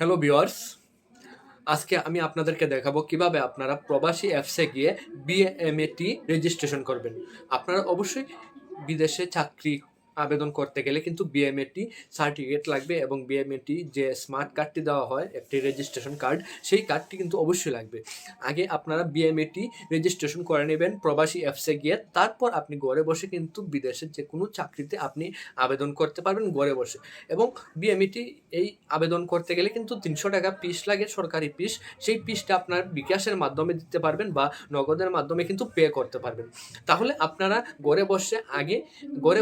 Hello viewers, আজকে আমি আপনাদেরকে দেখাবো কিভাবে আপনারা প্রবাসী অ্যাপসে গিয়ে বিএমএটি রেজিস্ট্রেশন করবেন। আপনারা অবশ্যই বিদেশে চাকরি আবেদন করতে গেলে কিন্তু বিএমএটি সার্টিফিকেট লাগবে এবং বিএমএটি যে স্মার্ট কার্ডটি দেওয়া হয় একটি রেজিস্ট্রেশন কার্ড, সেই কার্ডটি কিন্তু অবশ্যই লাগবে। আগে আপনারা বিএমএটি রেজিস্ট্রেশন করে নেবেন প্রবাসী অ্যাপসে গিয়ে, তারপর আপনি ঘরে বসে কিন্তু বিদেশের যে কোনো চাকরিতে আপনি আবেদন করতে পারবেন ঘরে বসে। এবং বিএমইটি এই আবেদন করতে গেলে কিন্তু 300 টাকা ফিস লাগে, সরকারি ফিস। সেই ফিসটা আপনার বিকাশের মাধ্যমে দিতে পারবেন বা নগদের মাধ্যমে কিন্তু পে করতে পারবেন। তাহলে আপনারা ঘরে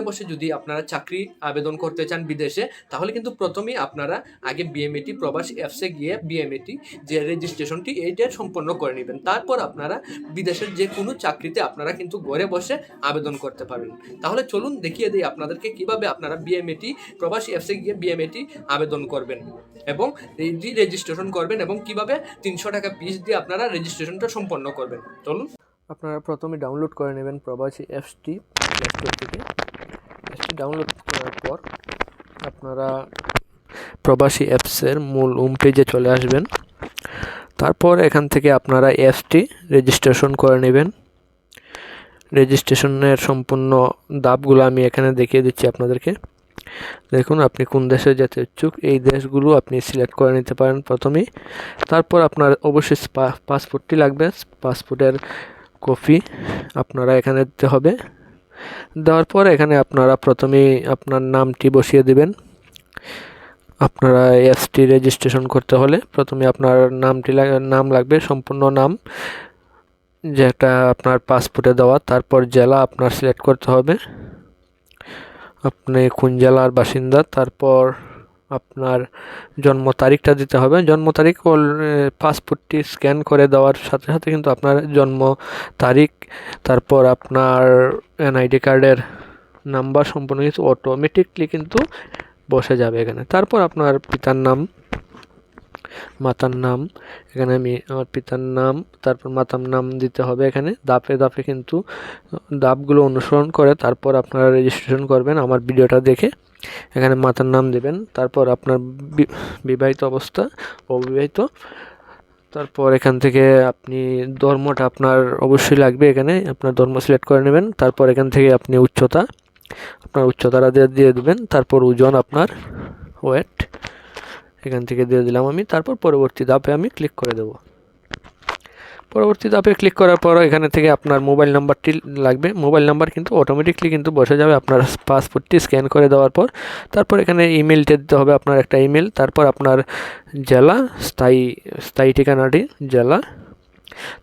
বসে যদি আপনারা চাকরি আবেদন করতে চান বিদেশে, তাহলে কিন্তু প্রথমেই আপনারা আগে বিএমএটি প্রবাসী অ্যাপসে গিয়ে বিএমএটি যে রেজিস্ট্রেশনটি এইটা সম্পন্ন করে নেবেন। তারপর আপনারা বিদেশের যে কোনো চাকরিতে আপনারা কিন্তু ঘরে বসে আবেদন করতে পারবেন। তাহলে চলুন দেখিয়ে দিই আপনাদেরকে কিভাবে আপনারা বিএমএটি প্রবাসী অ্যাপসে গিয়ে বিএমএটি আবেদন করবেন এবং রেজিস্ট্রেশন করবেন এবং কিভাবে 300 টাকা ফিস দিয়ে আপনারা রেজিস্ট্রেশনটা সম্পন্ন করবেন। চলুন, আপনারা প্রথমে ডাউনলোড করে নেবেন প্রবাসী অ্যাপসটি প্লে স্টোর থেকে। অ্যাপসটি ডাউনলোড করার পর আপনারা প্রবাসী অ্যাপসের মূল হোম পেজে চলে আসবেন। তারপর এখান থেকে আপনারা অ্যাপসটি রেজিস্ট্রেশন করে নেবেন। রেজিস্ট্রেশনের সম্পূর্ণ ধাপগুলো আমি এখানে দেখিয়ে দিচ্ছি আপনাদেরকে। দেখুন, আপনি কোন দেশে যেতে ইচ্ছুক এই দেশগুলো আপনি সিলেক্ট করে নিতে পারেন প্রথমেই। তারপর আপনার অবশ্যই পাসপোর্টটি লাগবে। পাসপোর্টের কপি আপনারা এখানে দিতে হবে। দেওয়ার পর এখানে আপনারা প্রথমেই আপনার নামটি বসিয়ে দিবেন। আপনারা অ্যাপসটি রেজিস্ট্রেশন করতে হলে প্রথমে আপনার নাম লাগবে, সম্পূর্ণ নাম যেটা আপনার পাসপোর্টে দেওয়া। তারপর জেলা আপনার সিলেক্ট করতে হবে, আপনি কোন জেলার বাসিন্দা। তারপর আপনার জন্ম তারিখটা দিতে হবে। জন্ম তারিখ পাসপোর্টটি স্ক্যান করে দেওয়ার সাথে সাথে কিন্তু আপনার জন্ম তারিখ, তারপর আপনার এনআইডি কার্ডের নাম্বার সম্পূর্ণ কিছু অটোমেটিকলি কিন্তু বসে যাবে এখানে। তারপর আপনার পিতার নাম, মাতার নাম, এখানে আমি আমার পিতার নাম তারপর মাতার নাম দিতে হবে। এখানে ধাপে ধাপে কিন্তু ধাপগুলো অনুসরণ করে তারপর আপনারা রেজিস্ট্রেশন করবেন আমার ভিডিওটা দেখে। এখানে মাতার নাম দেবেন, তারপর আপনার বিবাহিত অবস্থা, অবিবাহিত। তারপর এখান থেকে আপনি ধর্মটা আপনার অবশ্যই লাগবে, এখানে আপনার ধর্ম সিলেক্ট করে নেবেন। তারপর এখান থেকে আপনি আপনার উচ্চতাটা দিয়ে দেবেন। তারপর ওজন, আপনার ওয়েট এখান থেকে দিয়ে দিলাম আমি। তারপর পরবর্তী ধাপে আমি ক্লিক করে দেব। পরবর্তী ধাপে ক্লিক করার পর এখানে থেকে আপনার মোবাইল নাম্বারটি লাগবে। মোবাইল নাম্বার কিন্তু অটোমেটিকলি কিন্তু বসে যাবে আপনার পাসপোর্টটি স্ক্যান করে দেওয়ার পর। তারপর এখানে ইমেলটা দিতে হবে, আপনার একটা ইমেল। তারপর আপনার জেলা, স্থায়ী ঠিকানাটি জেলা।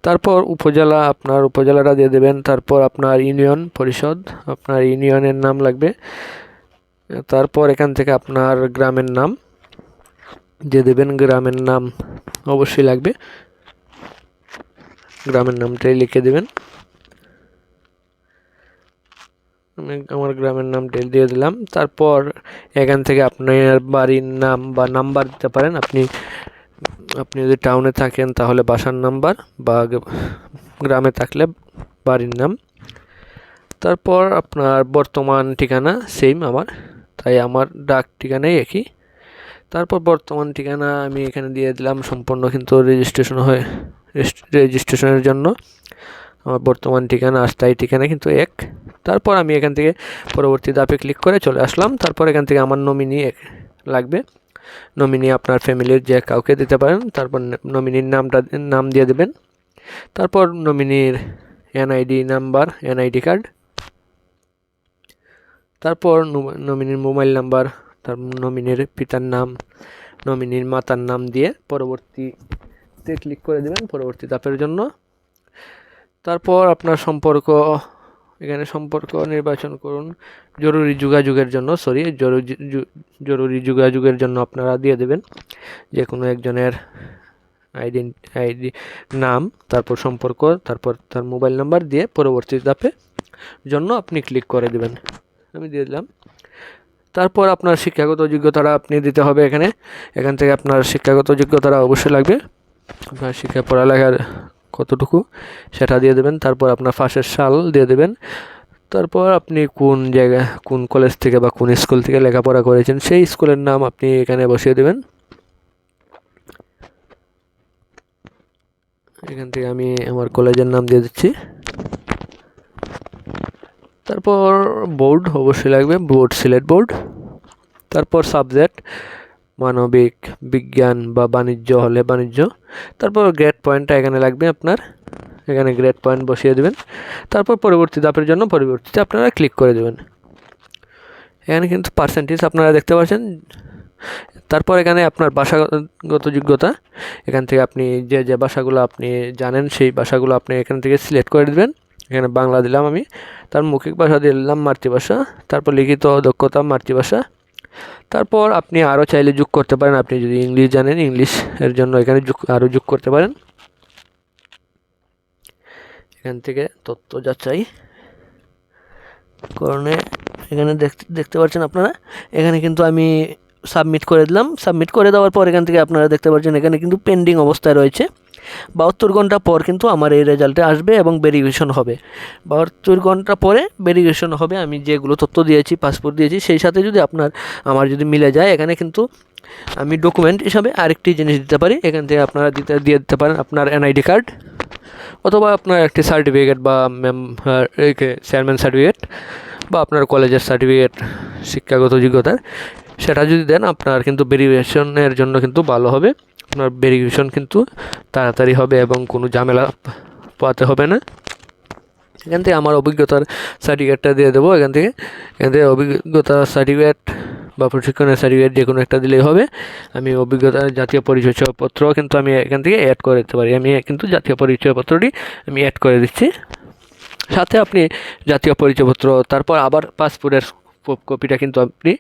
তারপর উপজেলা, আপনার উপজেলাটা দিয়ে দেবেন। তারপর আপনার ইউনিয়ন পরিষদ, আপনার ইউনিয়নের নাম লাগবে। তারপর এখান থেকে আপনার গ্রামের নাম দিয়ে দেবেন। গ্রামের নাম অবশ্যই লাগবে, গ্রামের নামটাই লিখে দেবেন। আমি আমার গ্রামের নামটাই দিয়ে দিলাম। তারপর এখান থেকে আপনার বাড়ির নাম বা নাম্বার দিতে পারেন। আপনি যদি টাউনে থাকেন তাহলে বাসার নাম্বার, বা গ্রামে থাকলে বাড়ির নাম। তারপর আপনার বর্তমান ঠিকানা সেম আমার, তাই আমার ডাক ঠিকানাই একই। তারপর বর্তমান ঠিকানা আমি এখানে দিয়ে দিলাম। সম্পূর্ণ কিন্তু রেজিস্ট্রেশনের জন্য আমার বর্তমান ঠিকানা আর স্থায়ী ঠিকানা কিন্তু এক। তারপর আমি এখান থেকে পরবর্তী ধাপে ক্লিক করে চলে আসলাম। তারপর এখান থেকে আমার নমিনি লাগবে। নমিনি আপনার ফ্যামিলির যে কাউকে দিতে পারেন। তারপর নমিনির নাম দিয়ে দেবেন। তারপর নমিনির এনআইডি নাম্বার, এনআইডি কার্ড। তারপর নমিনির মোবাইল নাম্বার, তার নমিনির পিতার নাম, নমিনির মাতার নাম দিয়ে পরবর্তীতে ক্লিক করে দেবেন পরবর্তী ধাপের জন্য। তারপর আপনার এখানে সম্পর্ক নির্বাচন করুন। জরুরি যোগাযোগের জন্য আপনারা দিয়ে দেবেন যে কোনো একজনের আইডি নাম, তারপর সম্পর্ক, তারপর তার মোবাইল নাম্বার দিয়ে পরবর্তী ধাপে জন্য আপনি ক্লিক করে দেবেন। আমি দিয়ে দিলাম। তারপর আপনার শিক্ষাগত যোগ্যতাটা আপনি দিতে হবে এখান থেকে আপনার শিক্ষাগত যোগ্যতাটা অবশ্যই লাগবে। আপনার শিক্ষা পড়ালেখার কতটুকু সেটা দিয়ে দেবেন। তারপর আপনার পাশের সাল দিয়ে দেবেন। তারপর আপনি কোন কলেজ থেকে বা কোন স্কুল থেকে লেখাপড়া করেছেন সেই স্কুলের নাম আপনি এখানে বসিয়ে দেবেন। এখান থেকে আমি আমার কলেজের নাম দিয়ে দিচ্ছি। তারপর বোর্ড অবশ্যই লাগবে, বোর্ড সিলেট বোর্ড। তারপর সাবজেক্ট মানবিক, বিজ্ঞান বা বাণিজ্য হলে বাণিজ্য। তারপর গ্রেড পয়েন্টটা এখানে লাগবে আপনার, এখানে গ্রেড পয়েন্ট বসিয়ে দেবেন। তারপর পরবর্তী ধাপের জন্য পরবর্তীতে আপনারা ক্লিক করে দেবেন। এখানে কিন্তু পার্সেন্টেজ আপনারা দেখতে পাচ্ছেন। তারপর এখানে আপনার ভাষাগত যোগ্যতা, এখান থেকে আপনি যে যে ভাষাগুলো আপনি জানেন সেই ভাষাগুলো আপনি এখান থেকে সিলেক্ট করে দেবেন। এখানে বাংলা দিলাম আমি, তার মৌখিক ভাষা দিলাম মাতৃভাষা, তারপর লিখিত দক্ষতা মাতৃভাষা। তারপর আপনি আরও চাইলে যোগ করতে পারেন, আপনি যদি ইংলিশ জানেন ইংলিশ এর জন্য এখানে আরও যোগ করতে পারেন। এখান থেকে তথ্য যাচাই করণে এখানে দেখতে পাচ্ছেন আপনারা, এখানে কিন্তু আমি সাবমিট করে দিলাম। সাবমিট করে দেওয়ার পর এখান থেকে আপনারা দেখতে পাচ্ছেন এখানে কিন্তু পেন্ডিং অবস্থায় রয়েছে। 72 ঘন্টা পর কিন্তু আমার এই রেজাল্টে আসবে এবং ভেরিফিকেশন হবে। 72 ঘন্টা পরে ভেরিফিকেশন হবে। আমি যেগুলো তথ্য দিয়েছি, পাসপোর্ট দিয়েছি, সেই সাথে যদি আমার যদি মিলে যায়, এখানে কিন্তু আমি ডকুমেন্ট হিসাবে আরেকটি জিনিস দিতে পারি। এখান থেকে আপনারা দিয়ে দিতে পারেন আপনার এনআইডি কার্ড, অথবা আপনার একটি সার্টিফিকেট বা চেয়ারম্যান সার্টিফিকেট বা আপনার কলেজের সার্টিফিকেট শিক্ষাগত যোগ্যতার, সেটা যদি দেন আপনার কিন্তু ভেরিফিকেশনের জন্য কিন্তু ভালো হবে। আপনার ভেরিফিকেশন কিন্তু তাড়াতাড়ি হবে এবং কোনো ঝামেলা পোহাতে হবে না। এখান থেকে আমার অভিজ্ঞতার সার্টিফিকেটটা দিয়ে দেবো। এখান থেকে অভিজ্ঞতা সার্টিফিকেট বা প্রশিক্ষণের সার্টিফিকেট যে কোনো একটা দিলেই হবে। আমি অভিজ্ঞতার জাতীয় পরিচয়পত্র কিন্তু আমি এখান থেকে অ্যাড করে দিতে পারি। আমি কিন্তু জাতীয় পরিচয়পত্রটি আমি অ্যাড করে দিচ্ছি। সাথে আপনি জাতীয় পরিচয়পত্র, তারপর আবার পাসপোর্টের কপিটা কিন্তু আপনি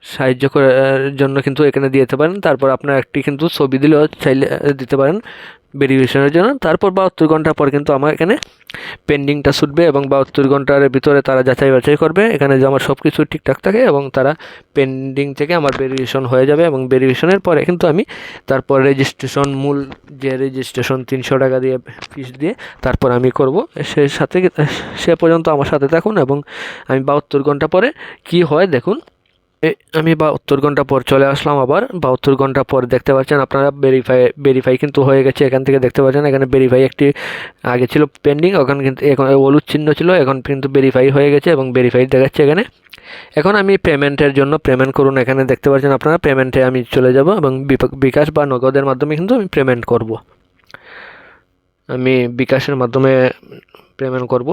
সাহায্য করার জন্য কিন্তু এখানে দিয়ে দিতে পারেন। তারপর আপনার একটি কিন্তু ছবি দিলেও চাইলে দিতে পারেন ভেরিফিকেশনের জন্য। তারপর 72 ঘন্টা পর কিন্তু আমার এখানে পেন্ডিংটা ছুটবে এবং 72 ঘন্টার ভিতরে তারা যাচাই বাছাই করবে এখানে যে আমার সব কিছু ঠিকঠাক থাকে, এবং তারা পেন্ডিং থেকে আমার ভেরিফিকেশন হয়ে যাবে। এবং ভেরিফিকেশনের পরে কিন্তু আমি তারপর রেজিস্ট্রেশন, মূল যে রেজিস্ট্রেশন 300 টাকা দিয়ে ফিস দিয়ে তারপর আমি করব। সে পর্যন্ত আমার সাথে থাকুন এবং আমি 72 ঘন্টা পরে কি হয় দেখুন। আমি 72 ঘন্টা পর চলে আসলাম। আবার 72 ঘন্টা পর দেখতে পাচ্ছেন আপনারা ভেরিফাই কিন্তু হয়ে গেছে। এখান থেকে দেখতে পাচ্ছেন এখানে ভেরিফাই একটি আগে ছিল পেন্ডিং, ওখানে কিন্তু এখন হলুদ চিহ্ন ছিল, এখন কিন্তু ভেরিফাই হয়ে গেছে এবং ভেরিফাই দেখাচ্ছে এখানে। এখন আমি পেমেন্টের জন্য পেমেন্ট করুন, এখানে দেখতে পাচ্ছেন আপনারা পেমেন্টে আমি চলে যাব এবং বিকাশ বা নগদের মাধ্যমে কিন্তু আমি পেমেন্ট করব। আমি বিকাশের মাধ্যমে পেমেন্ট করব।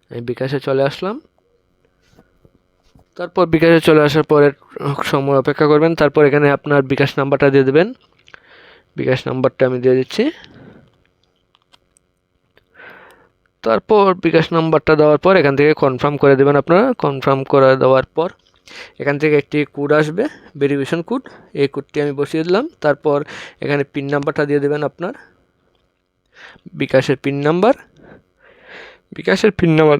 আমি বিকাশে চলে আসলাম। তারপর বিকাশে চলে আসার পরে সময় অপেক্ষা করবেন। তারপর এখানে আপনার বিকাশ নাম্বারটা দিয়ে দেবেন। বিকাশ নাম্বারটা আমি দিয়ে দিচ্ছি। তারপর বিকাশ নাম্বারটা দেওয়ার পর এখান থেকে কনফার্ম করে দেবেন। আপনারা কনফার্ম করে দেওয়ার পর এখান থেকে একটি কোড আসবে, ভেরিফিকেশন কোড। এই কোডটি আমি বসিয়ে দিলাম। তারপর এখানে পিন নাম্বারটা দিয়ে দেবেন আপনার বিকাশের পিন নাম্বার। বিকাশের পিন নাম্বার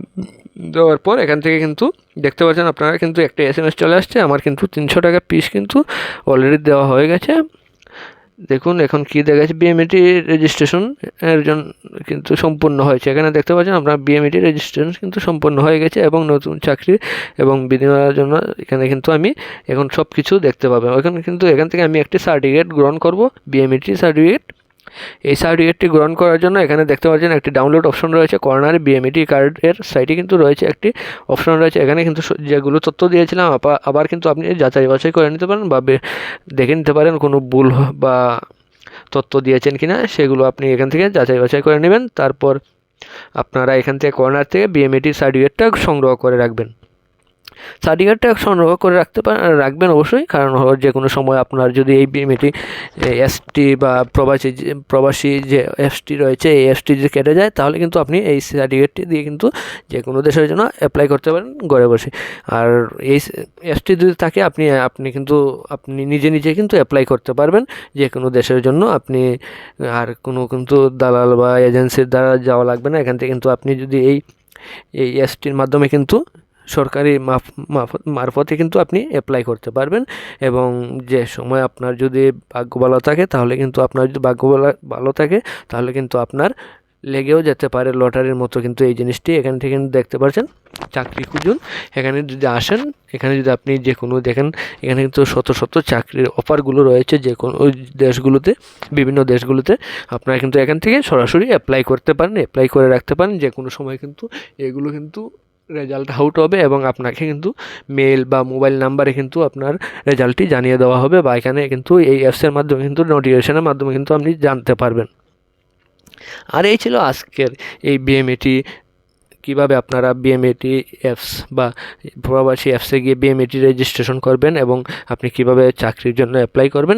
দেওয়ার পর এখান থেকে কিন্তু দেখতে পাচ্ছেন আপনারা কিন্তু একটা SMS চলে আসছে। আমার কিন্তু 300 টাকা পিস কিন্তু অলরেডি দেওয়া হয়ে গেছে। দেখুন এখন কি দেখাচ্ছে, BMET রেজিস্ট্রেশন এর জন্য কিন্তু সম্পূর্ণ হয়েছে। এখানে দেখতে পাচ্ছেন আপনার BMET রেজিস্ট্রেশন কিন্তু সম্পূর্ণ হয়ে গেছে এবং নতুন চাকরি এবং বিনিময়ের জন্য এখানে কিন্তু আমি এখন সব কিছু দেখতে পাবেন। এখান থেকে আমি একটি সার্টিফিকেট গ্রহণ করব, BMET সার্টিফিকেট। এই সার্টিফিকেটটি গ্রহণ করার জন্য এখানে দেখতে পাচ্ছেন একটি ডাউনলোড অপশন রয়েছে কর্নারে। BMET কার্ডের সাইটে কিন্তু রয়েছে একটি অপশন রয়েছে। এখানে কিন্তু যেগুলো তথ্য দিয়েছিলাম আবার কিন্তু আপনি যাচাই বাছাই করে নিতে পারেন বা দেখে নিতে পারেন কোনো ভুল বা তথ্য দিয়েছেন কিনা, সেগুলো আপনি এখান থেকে যাচাই বাছাই করে নেবেন। তারপর আপনারা এখান থেকে কর্নার থেকে BMET সার্টিফিকেটটা সংগ্রহ করে রাখবেন। সার্টিফিকেটটা সংগ্রহ করে রাখবেন অবশ্যই, কারণ যে কোনো সময় আপনার যদি এই BMET ST বা প্রবাসী যে ST রয়েছে, এই ST যদি কেটে যায় তাহলে কিন্তু আপনি এই সার্টিফিকেটটি দিয়ে কিন্তু যে কোনো দেশের জন্য অ্যাপ্লাই করতে পারেন ঘরে বসে। আর এই ST যদি থাকে আপনি কিন্তু নিজে কিন্তু অ্যাপ্লাই করতে পারবেন যে কোনো দেশের জন্য। আপনি আর কোনো কিন্তু দালাল বা এজেন্সির দ্বারা যাওয়া লাগবে না। এখান থেকে কিন্তু আপনি যদি এই STর মাধ্যমে কিন্তু সরকারি মারফতে কিন্তু আপনি অ্যাপ্লাই করতে পারবেন। এবং যে সময় আপনার যদি ভাগ্য ভালো থাকে তাহলে কিন্তু আপনার যদি ভাগ্য ভালো থাকে তাহলে কিন্তু আপনার লেগেও যেতে পারে লটারির মতো কিন্তু এই জিনিসটি। এখান থেকে কিন্তু দেখতে পাচ্ছেন চাকরি খুঁজুন, এখানে যদি আসেন, এখানে যদি আপনি যে কোনো দেখেন, এখানে কিন্তু শত শত চাকরির অফারগুলো রয়েছে যে কোনো দেশগুলোতে, বিভিন্ন দেশগুলোতে। আপনারা কিন্তু এখান থেকে সরাসরি অ্যাপ্লাই করতে পারেন, অ্যাপ্লাই করে রাখতে পারেন। যে কোনো সময় কিন্তু এগুলো কিন্তু রেজাল্ট আউট হবে এবং আপনাকে কিন্তু মেল বা মোবাইল নাম্বারে কিন্তু আপনার রেজাল্টটি জানিয়ে দেওয়া হবে, বা এখানে কিন্তু এই অ্যাপসের মাধ্যমে কিন্তু নোটিফিকেশনের মাধ্যমে কিন্তু আপনি জানতে পারবেন। আর এই ছিল আজকের এই বিএমএটি, কীভাবে আপনারা বিএমএটি অ্যাপস বা প্রবাসী অ্যাপসে গিয়ে বিএমএটি রেজিস্ট্রেশন করবেন এবং আপনি কীভাবে চাকরির জন্য অ্যাপ্লাই করবেন।